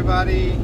everybody.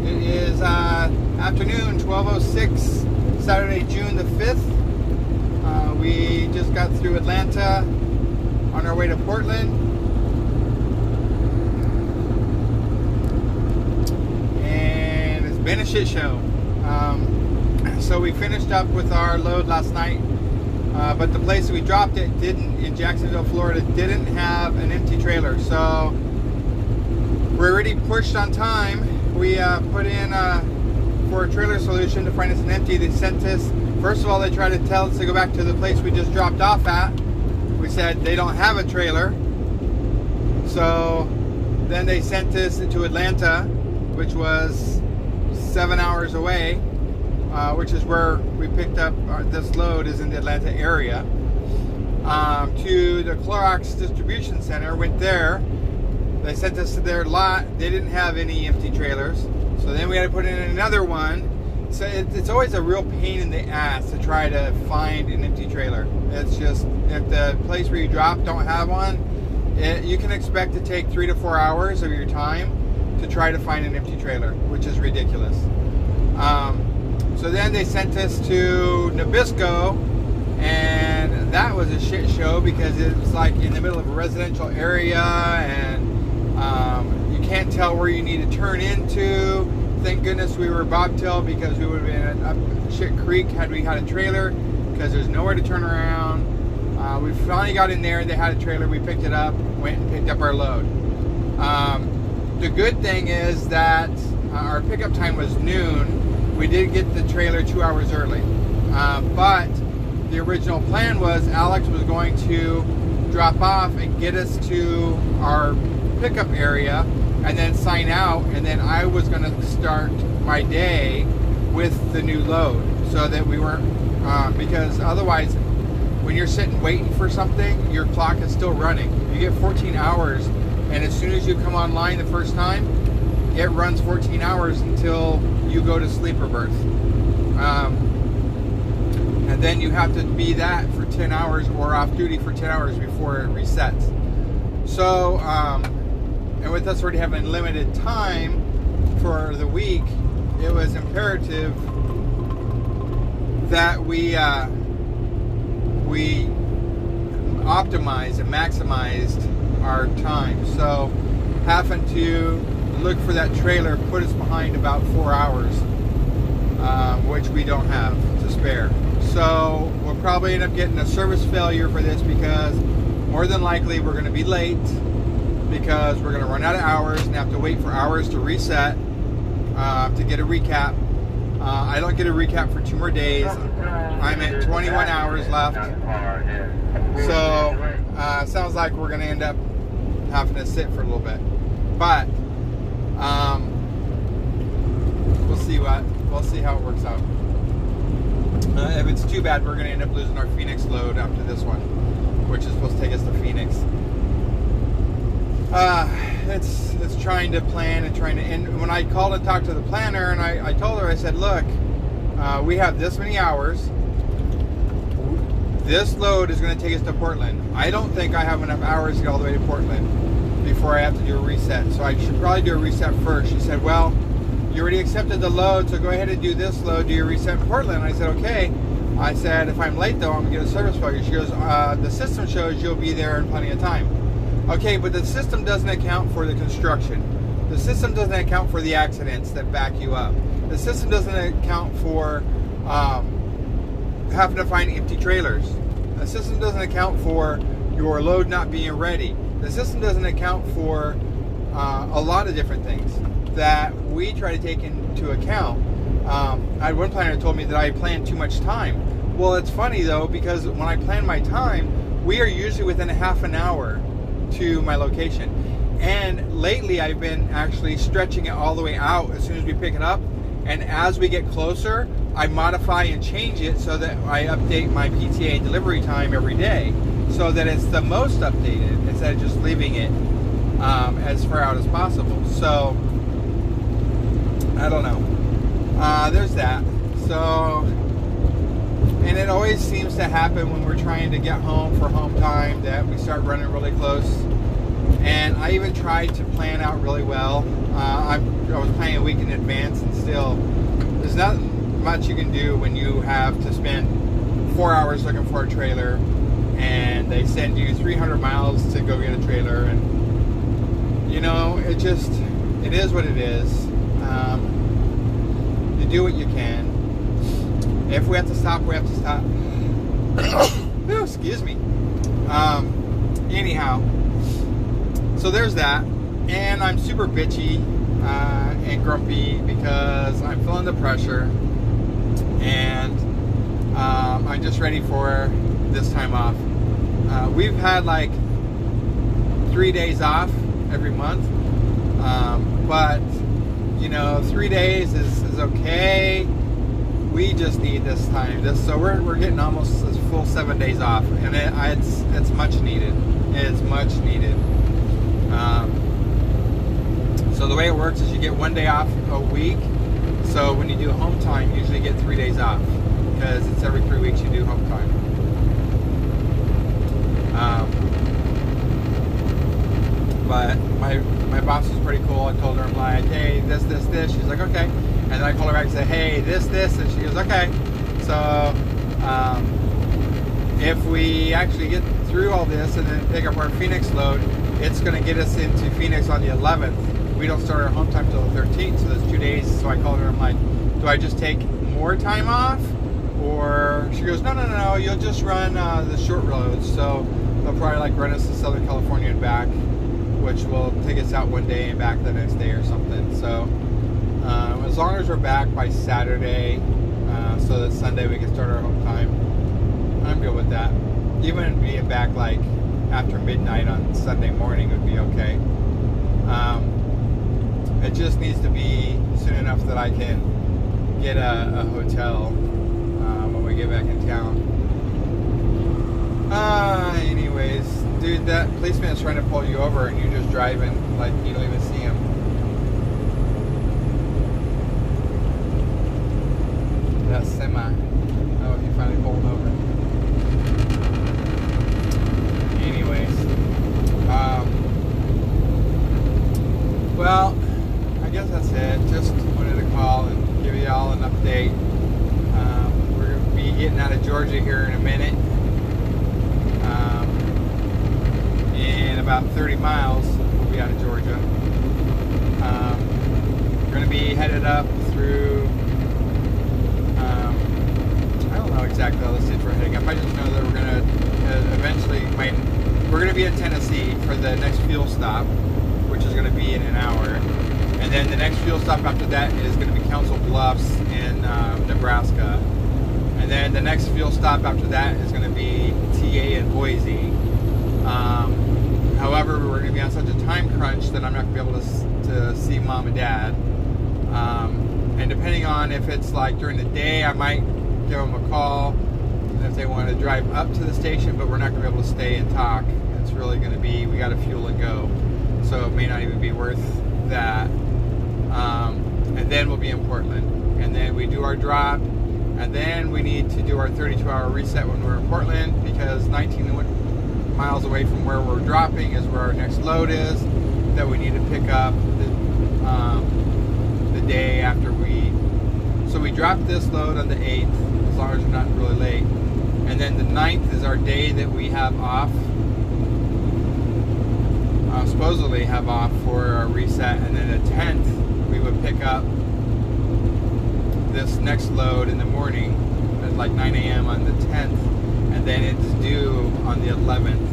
It is afternoon, 12:06, Saturday, June the 5th. We just got through Atlanta on our way to Portland. And it's been a shit show. So we finished up with our load last night. But the place we dropped it in Jacksonville, Florida, didn't have an empty trailer. So we're already pushed on time. We put in for a trailer solution to find us an empty. They sent us, first of all, they tried to tell us to go back to the place we just dropped off at. We said they don't have a trailer. So then they sent us to Atlanta, which was 7 hours away. Which is where we picked up this load, is in the Atlanta area, to the Clorox distribution center. Went there. They sent us to their lot. They didn't have any empty trailers, so then we had to put in another one. So it's always a real pain in the ass to try to find an empty trailer. It's just, if the place where you drop don't have one, you can expect to take 3 to 4 hours of your time to try to find an empty trailer, which is ridiculous. So then they sent us to Nabisco, and that was a shit show because it was like in the middle of a residential area, and you can't tell where you need to turn into. Thank goodness we were bobtail, because we would have been up shit creek had we had a trailer, because there's nowhere to turn around. We finally got in there. They had a trailer. We picked it up, went and picked up our load. The good thing is that our pickup time was noon. We did get the trailer 2 hours early, but the original plan was Alex was going to drop off and get us to our pickup area and then sign out, and then I was going to start my day with the new load, so that we weren't, because otherwise when you're sitting waiting for something, your clock is still running. You get 14 hours, and as soon as you come online the first time, it runs 14 hours until you go to sleeper berth. And then you have to be that for 10 hours or off duty for 10 hours before it resets. So, and with us already having limited time for the week, it was imperative that we optimized and maximized our time. So having to look for that trailer put us behind about 4 hours, which we don't have to spare. So we'll probably end up getting a service failure for this, because more than likely we're going to be late, because we're going to run out of hours and have to wait for hours to reset to get a recap. I don't get a recap for 2 more days. I'm at 21 hours left. So sounds like we're going to end up having to sit for a little bit. But we'll see how it works out. If it's too bad, we're going to end up losing our Phoenix load after this one, which is supposed to take us to Phoenix. It's trying to plan and when I called and talked to the planner, and I told her, I said, look, we have this many hours. This load is going to take us to Portland. I don't think I have enough hours to get all the way to Portland before I have to do a reset. So I should probably do a reset first. She said, well, you already accepted the load, so go ahead and do this load, do your reset in Portland. I said, okay. I said, if I'm late though, I'm going to get a service failure. She goes, the system shows you'll be there in plenty of time. Okay, but the system doesn't account for the construction. The system doesn't account for the accidents that back you up. The system doesn't account for having to find empty trailers. The system doesn't account for your load not being ready. The system doesn't account for a lot of different things that we try to take into account. I had one planner told me that I planned too much time. Well, it's funny though, because when I plan my time, we are usually within a half an hour to my location. And lately I've been actually stretching it all the way out as soon as we pick it up. And as we get closer, I modify and change it so that I update my PTA delivery time every day, so that it's the most updated instead of just leaving it as far out as possible. So I don't know. There's that. So, and it always seems to happen when we're trying to get home for home time that we start running really close. And I even tried to plan out really well. I was planning a week in advance, and still, there's not much you can do when you have to spend 4 hours looking for a trailer, and they send you 300 miles to go get a trailer, and you know, it is what it is. You do what you can. If we have to stop, we have to stop. Oh, excuse me. Anyhow, so there's that, and I'm super bitchy and grumpy because I'm feeling the pressure, and I'm just ready for this time off. We've had like 3 days off every month, but you know, 3 days is okay. We just need this time. So we're getting almost a full 7 days off, and it's much needed. It's much needed. So the way it works is you get 1 day off a week. So when you do home time, you usually get 3 days off, because it's every 3 weeks you do home time. But my boss was pretty cool. I told her, I'm like, hey, this. She's like, okay. And then I called her back and said, hey, this, and she goes, okay. So if we actually get through all this and then pick up our Phoenix load, it's going to get us into Phoenix on the 11th. We don't start our home time till the 13th, so there's 2 days. So I called her, I'm like, do I just take more time off? Or she goes, no, you'll just run the short roads. So they'll probably like run us to Southern California and back, which will take us out 1 day and back the next day or something. So as long as we're back by Saturday, so that Sunday we can start our home time, I'm good with that. Even being back like after midnight on Sunday morning would be okay. It just needs to be soon enough that I can get a hotel when we get back in town. Anyways, dude, that policeman is trying to pull you over and you're just driving like you don't even see him. That semi. Oh, he finally pulled over. Anyways, well, I guess that's it. Just wanted to call and give you all an update. We're going to be getting out of Georgia here in a minute. In about 30 miles, we'll be out of Georgia. We're going to be headed up through, I don't know exactly all the states we're heading up. I just know that we're going to we're going to be in Tennessee for the next fuel stop, which is going to be in an hour. And then the next fuel stop after that is going to be Council Bluffs in Nebraska. And then the next fuel stop after that is going to be TA in Boise. However, we're going to be on such a time crunch that I'm not going to be able to see Mom and Dad. And depending on if it's like during the day, I might give them a call if they want to drive up to the station, but we're not going to be able to stay and talk. It's really going to be, we got to fuel and go. So it may not even be worth that. And then we'll be in Portland. And then we do our drop. And then we need to do our 32-hour reset when we're in Portland, because 19 miles away from where we're dropping is where our next load is that we need to pick up the day after so we drop this load on the 8th, as long as we're not really late. And then the 9th is our day that we have off, supposedly have off for our reset. And then the 10th, we would pick up this next load in the morning at like 9 a.m. on the 10th, and then it's due on the 11th.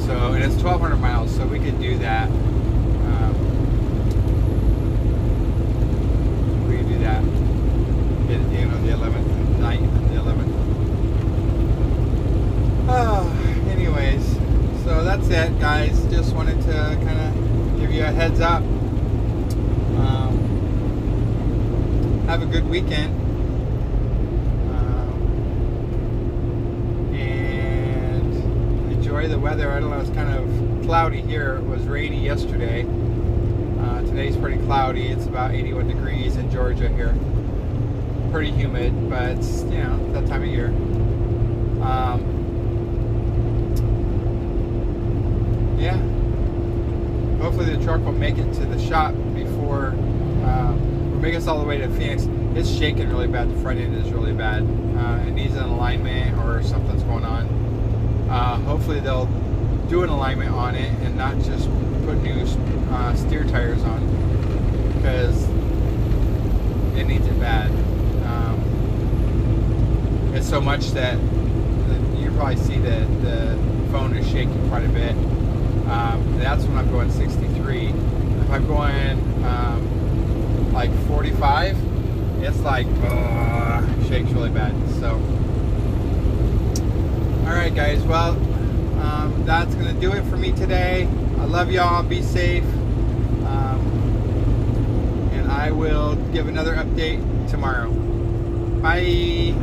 So, and it's 1,200 miles, so we could do that. We could do that. Get it in on the 11th, and 9th and the 11th. Anyways, so that's it, guys. Just wanted to kind of give you a heads up. Have a good weekend. And enjoy the weather. I don't know, it's kind of cloudy here. It was rainy yesterday. Today's pretty cloudy. It's about 81 degrees in Georgia here. Pretty humid, but it's, you know, that time of year. Yeah. hopefully the truck will make it to the shop before we'll make us all the way to Phoenix. It's shaking really bad. The front end is really bad. It needs an alignment or something's going on. Hopefully they'll do an alignment on it and not just put new steer tires on, because it needs it bad. It's so much that you probably see that the phone is shaking quite a bit. That's when I'm going 63. If I'm going like 45, it's like shakes really bad. So, all right, guys. Well, that's gonna do it for me today. I love y'all. Be safe, and I will give another update tomorrow. Bye.